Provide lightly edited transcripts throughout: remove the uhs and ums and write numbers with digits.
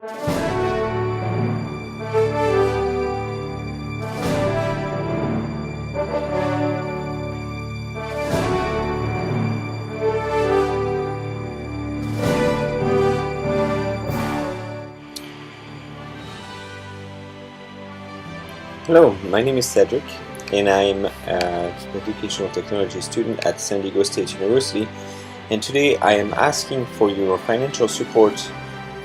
Hello, my name is Cedric, and I'm an educational technology student at San Diego State University, and today I am asking for your financial support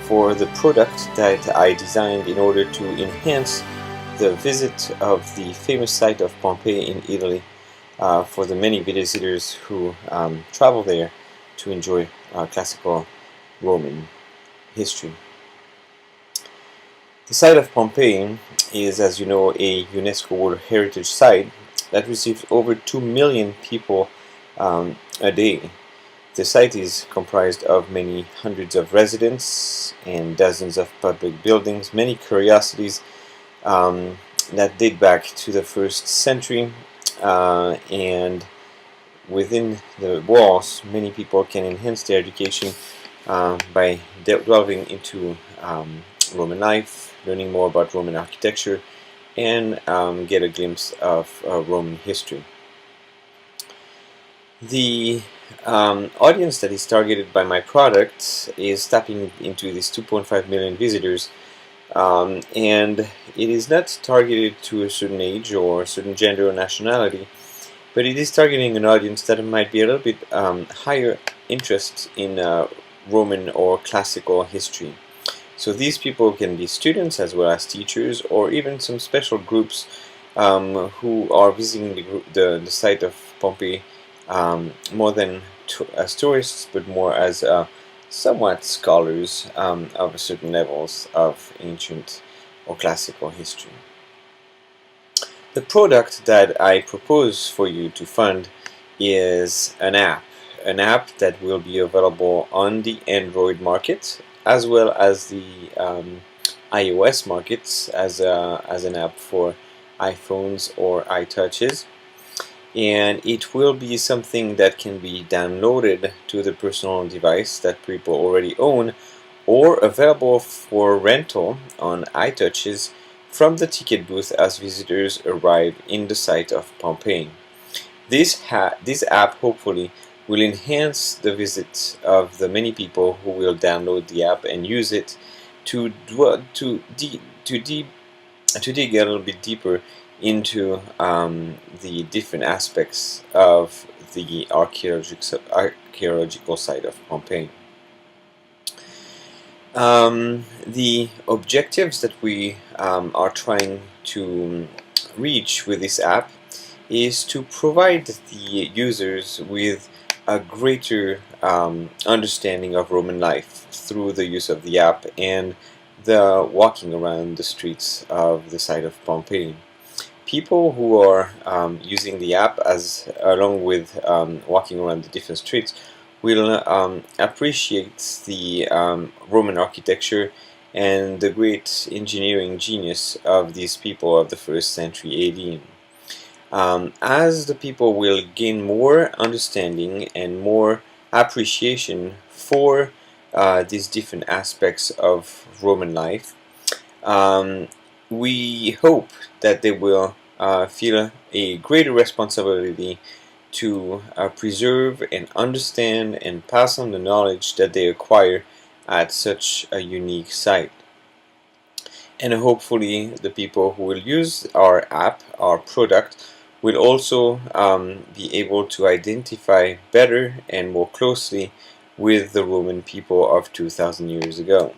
for the product that I designed in order to enhance the visit of the famous site of Pompeii in Italy for the many visitors who travel there to enjoy classical Roman history. The site of Pompeii is, as you know, a UNESCO World Heritage Site that receives over 2 million people a day. The site is comprised of many hundreds of residents and dozens of public buildings, many curiosities that date back to the 1st century, and within the walls many people can enhance their education by delving into Roman life, learning more about Roman architecture, and get a glimpse of Roman history. The audience that is targeted by my product is tapping into these 2.5 million visitors, and it is not targeted to a certain age or a certain gender or nationality, but it is targeting an audience that might be a little bit higher interest in Roman or classical history. So these people can be students as well as teachers, or even some special groups who are visiting the site of Pompeii more than as tourists, but more as somewhat scholars of certain levels of ancient or classical history. The product that I propose for you to fund is an app that will be available on the Android market as well as the iOS markets as an app for iPhones or iTouches, and it will be something that can be downloaded to the personal device that people already own, or available for rental on iTouches from the ticket booth as visitors arrive in the site of Pompeii. This app hopefully will enhance the visit of the many people who will download the app and use it to dig a little bit deeper into the different aspects of the archaeological site of Pompeii. The objectives that we are trying to reach with this app is to provide the users with a greater understanding of Roman life through the use of the app and the walking around the streets of the site of Pompeii. People who are using the app along with walking around the different streets will appreciate the Roman architecture and the great engineering genius of these people of the 1st century AD. As the people will gain more understanding and more appreciation for these different aspects of Roman life, we hope that they will feel a greater responsibility to preserve and understand and pass on the knowledge that they acquire at such a unique site. And hopefully the people who will use our app, our product, will also be able to identify better and more closely with the Roman people of 2,000 years ago.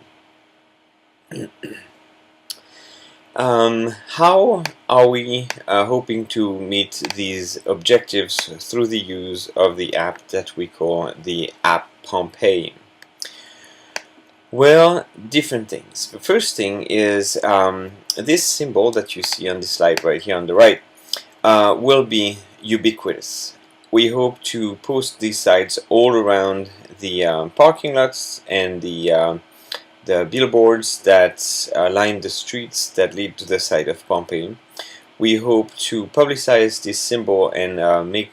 How are we hoping to meet these objectives through the use of the app that we call the app Pompeii? Well, different things. The first thing is this symbol that you see on the slide right here on the right will be ubiquitous. We hope to post these sites all around the parking lots and the billboards that line the streets that lead to the site of Pompeii. We hope to publicize this symbol and make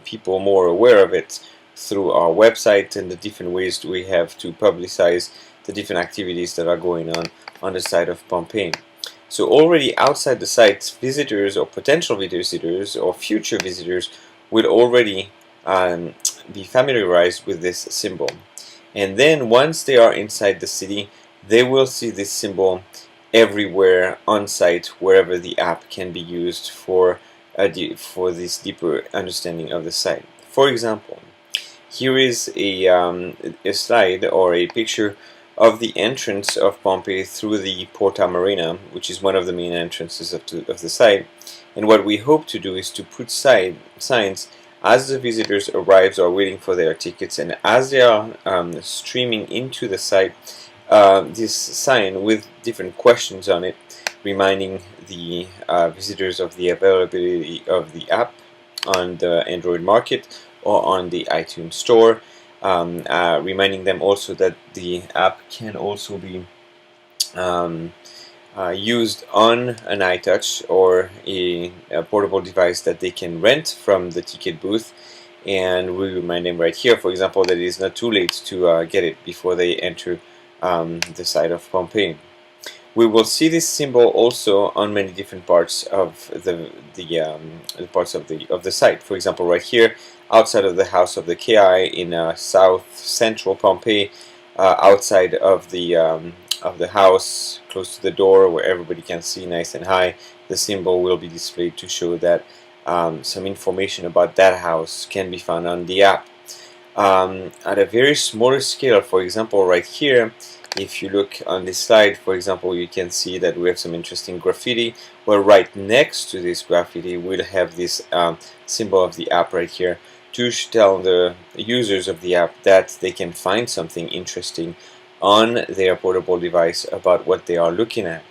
people more aware of it through our website and the different ways we have to publicize the different activities that are going on the site of Pompeii. So already outside the site, visitors or potential visitors or future visitors will already be familiarized with this symbol. And then once they are inside the city, they will see this symbol everywhere on site, wherever the app can be used for this deeper understanding of the site. For example, here is a slide or a picture of the entrance of Pompeii through the Porta Marina, which is one of the main entrances of the site. And what we hope to do is to put signs as the visitors arrive or waiting for their tickets, and as they are streaming into the site, this sign with different questions on it, reminding the visitors of the availability of the app on the Android market or on the iTunes store, reminding them also that the app can also be used on an iTouch or a portable device that they can rent from the ticket booth. And we remind them right here, for example, that it is not too late to get it before they enter the site of Pompeii. We will see this symbol also on many different parts of the parts of the site. For example, right here, outside of the House of the KI in south central Pompeii, outside of the house, close to the door where everybody can see nice and high, the symbol will be displayed to show that some information about that house can be found on the app. At a very smaller scale, for example, right here, if you look on this slide, for example, you can see that we have some interesting graffiti, where right next to this graffiti we'll have this symbol of the app right here to tell the users of the app that they can find something interesting on their portable device about what they are looking at.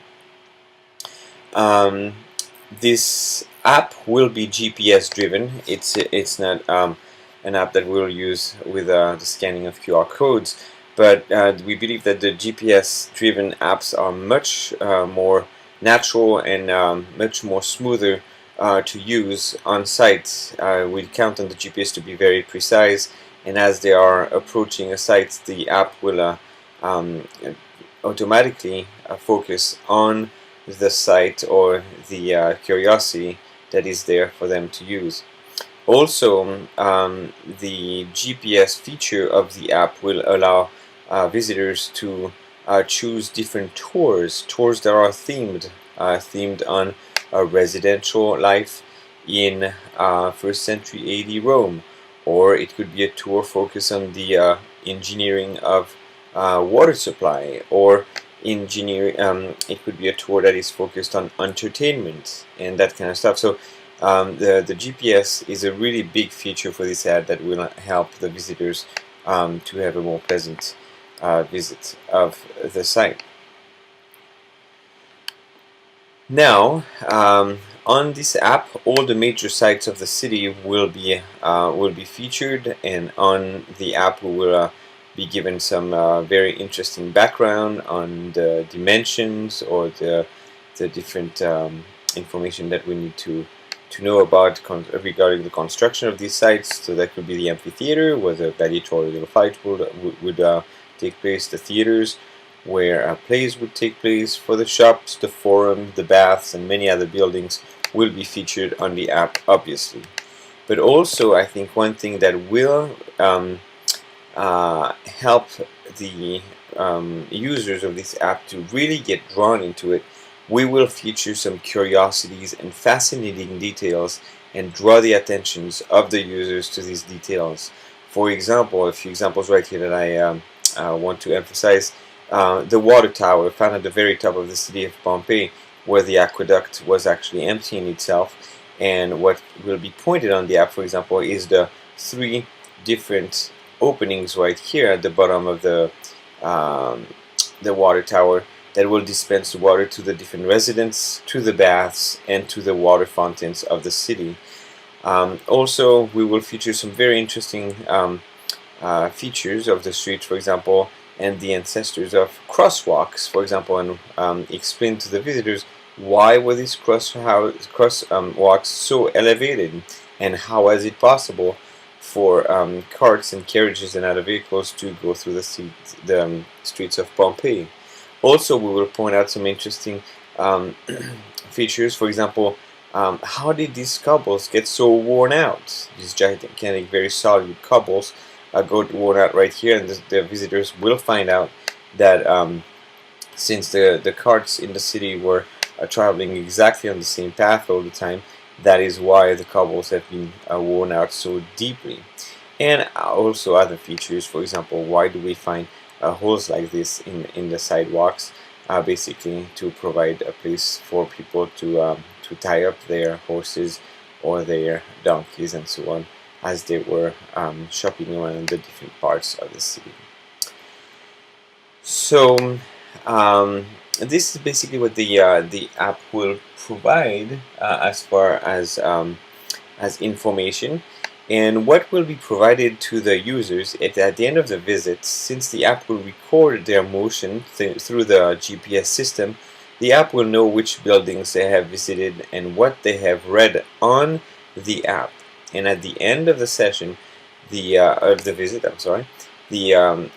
This app will be GPS driven. It's not an app that we'll use with the scanning of QR codes, but we believe that the GPS driven apps are much more natural and much more smoother to use on site. We count on the GPS to be very precise, and as they are approaching a site, the app will automatically focus on the site or the curiosity that is there for them to use. Also, the GPS feature of the app will allow visitors to choose different tours that are themed on residential life in 1st century AD Rome, or it could be a tour focused on the engineering of water supply, or it could be a tour that is focused on entertainment and that kind of stuff. So the GPS is a really big feature for this ad that will help the visitors to have a more pleasant visit of the site. Now, on this app, all the major sites of the city will be featured, and on the app we will be given some very interesting background on the dimensions or the different information that we need to know about regarding the construction of these sites. So that could be the amphitheater, where the gladiatorial fight would take place, the theaters where plays would take place, for the shops, the forum, the baths, and many other buildings will be featured on the app, obviously. But also, I think one thing that will help the users of this app to really get drawn into it, we will feature some curiosities and fascinating details and draw the attentions of the users to these details. For example, a few examples right here that I want to emphasize. The water tower found at the very top of the city of Pompeii, where the aqueduct was actually emptying itself, and what will be pointed on the app, for example, is the 3 different openings right here at the bottom of the water tower that will dispense water to the different residents, to the baths, and to the water fountains of the city. Also, we will feature some very interesting features of the streets, for example, and the ancestors of crosswalks, for example, and explain to the visitors why were these crosswalks so elevated, and how is it possible for carts and carriages and other vehicles to go through the streets of Pompeii. Also, we will point out some interesting features. For example, how did these cobbles get so worn out? These gigantic, very solid cobbles got worn out right here, and the visitors will find out that since the carts in the city were traveling exactly on the same path all the time, that is why the cobbles have been worn out so deeply. And also other features, for example, why do we find holes like this in the sidewalks? Basically to provide a place for people to tie up their horses or their donkeys and so on as they were shopping around the different parts of the city. So this is basically what the app will provide as far as information. And what will be provided to the users at the end of the visit, since the app will record their motion through the GPS system, the app will know which buildings they have visited and what they have read on the app. And at the end of the session, of the visit, the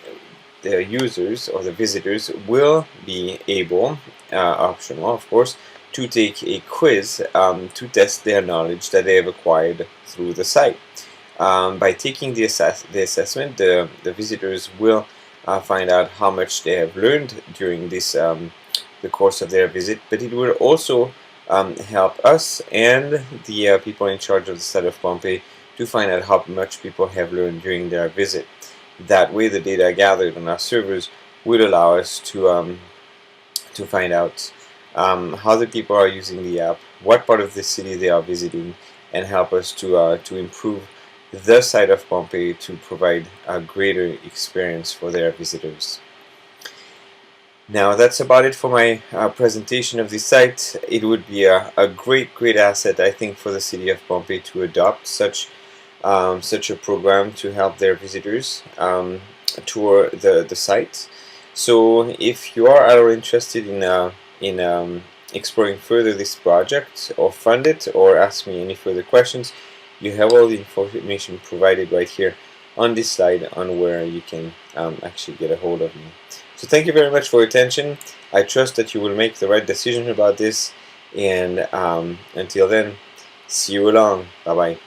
users or the visitors will be able, optional of course, to take a quiz to test their knowledge that they have acquired through the site. By taking the assessment, the visitors will find out how much they have learned during this the course of their visit, but it will also help us and the people in charge of the site of Pompeii to find out how much people have learned during their visit. That way, the data gathered on our servers will allow us to find out how the people are using the app, what part of the city they are visiting, and help us to improve the site of Pompeii to provide a greater experience for their visitors. Now that's about it for my presentation of the site. It would be a great asset, I think, for the city of Pompeii to adopt such a program to help their visitors tour the site. So if you are interested in exploring further this project, or fund it, or ask me any further questions, you have all the information provided right here on this slide on where you can actually get a hold of me. So thank you very much for your attention. I trust that you will make the right decision about this, and until then, see you along. Bye bye.